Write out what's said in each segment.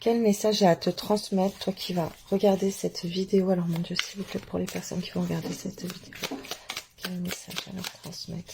Quel message a à te transmettre, toi qui vas regarder cette vidéo? Alors mon Dieu, s'il vous plaît, pour les personnes qui vont regarder cette vidéo, quel message à leur transmettre?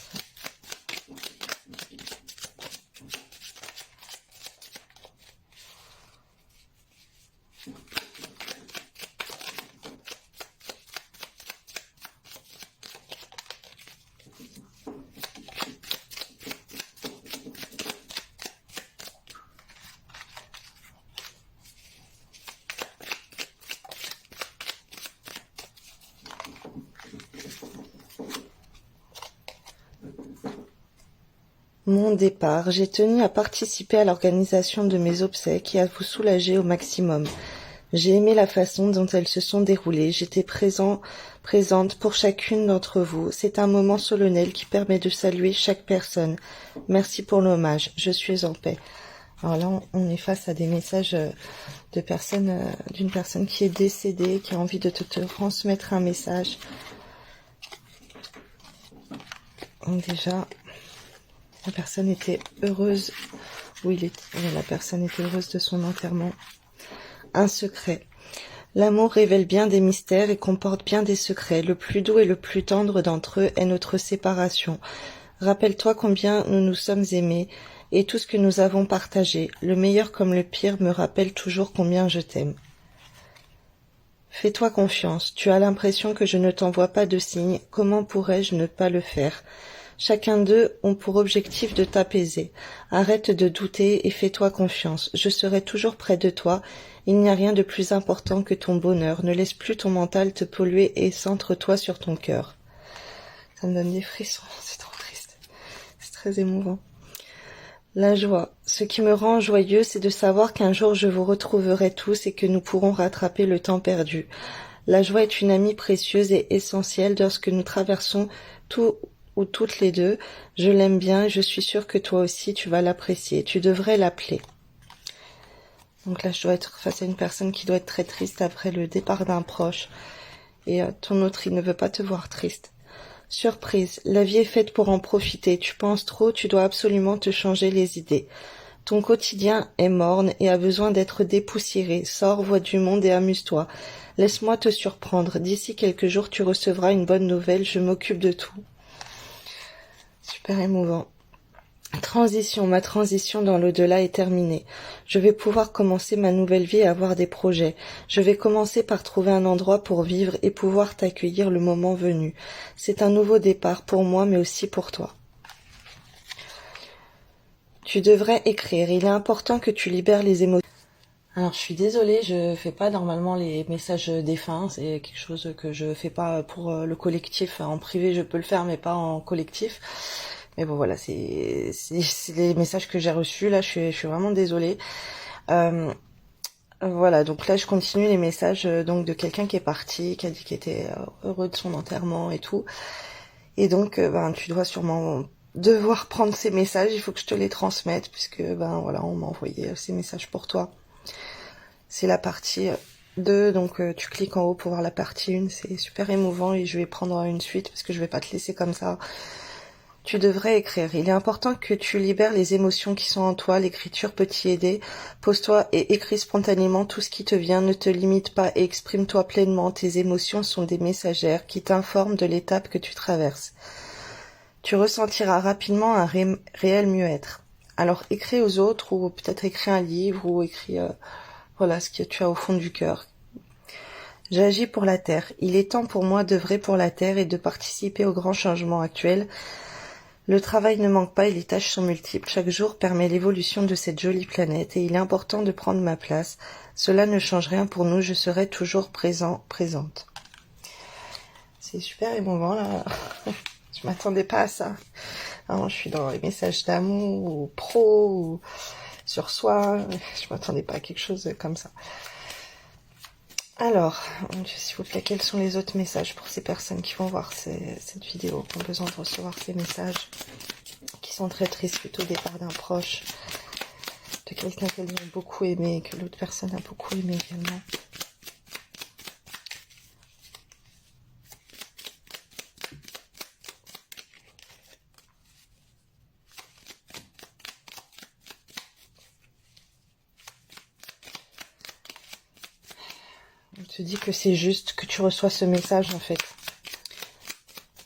Mon départ, j'ai tenu à participer à l'organisation de mes obsèques et à vous soulager au maximum. J'ai aimé la façon dont elles se sont déroulées. J'étais présente pour chacune d'entre vous. C'est un moment solennel qui permet de saluer chaque personne. Merci pour l'hommage. Je suis en paix. Alors là, on est face à des messages de personnes, d'une personne qui est décédée, qui a envie de te transmettre un message. Donc déjà, la personne était heureuse. Oui, la personne était heureuse de son enterrement. Un secret. L'amour révèle bien des mystères et comporte bien des secrets. Le plus doux et le plus tendre d'entre eux est notre séparation. Rappelle-toi combien nous nous sommes aimés et tout ce que nous avons partagé. Le meilleur comme le pire me rappelle toujours combien je t'aime. Fais-toi confiance. Tu as l'impression que je ne t'envoie pas de signes. Comment pourrais-je ne pas le faire ? Chacun d'eux ont pour objectif de t'apaiser. Arrête de douter et fais-toi confiance. Je serai toujours près de toi. Il n'y a rien de plus important que ton bonheur. Ne laisse plus ton mental te polluer et centre-toi sur ton cœur. Ça me donne des frissons, c'est trop triste. C'est très émouvant. La joie. Ce qui me rend joyeux, c'est de savoir qu'un jour je vous retrouverai tous et que nous pourrons rattraper le temps perdu. La joie est une amie précieuse et essentielle lorsque nous traversons tout ou toutes les deux. Je l'aime bien et je suis sûre que toi aussi tu vas l'apprécier. Tu devrais l'appeler. Donc là, je dois être face à une personne qui doit être très triste après le départ d'un proche. Et ton autre, il ne veut pas te voir triste. Surprise, la vie est faite pour en profiter. Tu penses trop, tu dois absolument te changer les idées. Ton quotidien est morne et a besoin d'être dépoussiéré. Sors, vois du monde et amuse-toi. Laisse-moi te surprendre. D'ici quelques jours, tu recevras une bonne nouvelle. Je m'occupe de tout. Super émouvant. Transition, ma transition dans l'au-delà est terminée. Je vais pouvoir commencer ma nouvelle vie et avoir des projets. Je vais commencer par trouver un endroit pour vivre et pouvoir t'accueillir le moment venu. C'est un nouveau départ pour moi mais aussi pour toi. Tu devrais écrire. Il est important que tu libères les émotions. Alors je suis désolée, je fais pas normalement les messages défunts, c'est quelque chose que je fais pas pour le collectif. En privé je peux le faire mais pas en collectif. Mais bon voilà, c'est les messages que j'ai reçus, là je suis vraiment désolée. Voilà, donc là je continue les messages donc de quelqu'un qui est parti, qui a dit qu'il était heureux de son enterrement et tout. Et donc tu dois sûrement devoir prendre ces messages, il faut que je te les transmette, puisque voilà, on m'a envoyé ces messages pour toi. C'est la partie 2, donc tu cliques en haut pour voir la partie 1, c'est super émouvant et je vais prendre une suite parce que je vais pas te laisser comme ça. Tu devrais écrire. Il est important que tu libères les émotions qui sont en toi. L'écriture peut t'y aider. Pose-toi et écris spontanément tout ce qui te vient. Ne te limite pas et exprime-toi pleinement. Tes émotions sont des messagères qui t'informent de l'étape que tu traverses. Tu ressentiras rapidement un réel mieux-être. Alors écris aux autres ou peut-être écris un livre ou écris voilà ce que tu as au fond du cœur. J'agis pour la Terre. Il est temps pour moi d'œuvrer pour la Terre et de participer aux grands changements actuels. Le travail ne manque pas et les tâches sont multiples. Chaque jour permet l'évolution de cette jolie planète et il est important de prendre ma place. Cela ne change rien pour nous, je serai toujours présente. C'est super émouvant là. Je m'attendais pas à ça. Alors, je suis dans les messages d'amour ou pro ou sur soi. Je m'attendais pas à quelque chose comme ça. Alors, s'il vous plaît, quels sont les autres messages pour ces personnes qui vont voir cette vidéo, qui ont besoin de recevoir ces messages, qui sont très tristes suite au départ d'un proche, de quelqu'un qu'elles ont beaucoup aimé et que l'autre personne a beaucoup aimé également. On te dit que c'est juste, que tu reçois ce message en fait.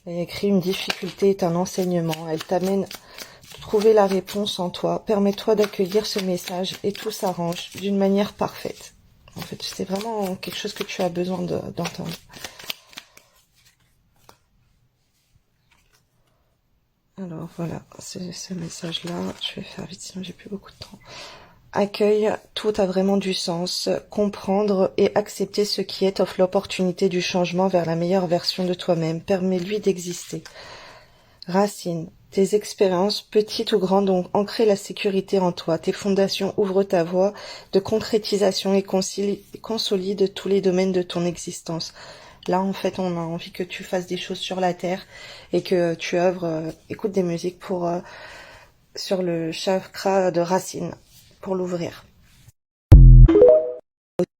Il y a écrit une difficulté est un enseignement. Elle t'amène à trouver la réponse en toi. Permets-toi d'accueillir ce message et tout s'arrange d'une manière parfaite. En fait, c'est vraiment quelque chose que tu as besoin d'entendre. Alors voilà, c'est ce message-là. Je vais faire vite, sinon j'ai plus beaucoup de temps. Accueille, tout a vraiment du sens. Comprendre et accepter ce qui est offre l'opportunité du changement vers la meilleure version de toi-même. Permets-lui d'exister. Racine, tes expériences, petites ou grandes, ont ancré la sécurité en toi. Tes fondations ouvrent ta voie de concrétisation et consolident tous les domaines de ton existence. Là, en fait, on a envie que tu fasses des choses sur la terre et que tu œuvres, écoute des musiques pour sur le chakra de Racine, pour l'ouvrir.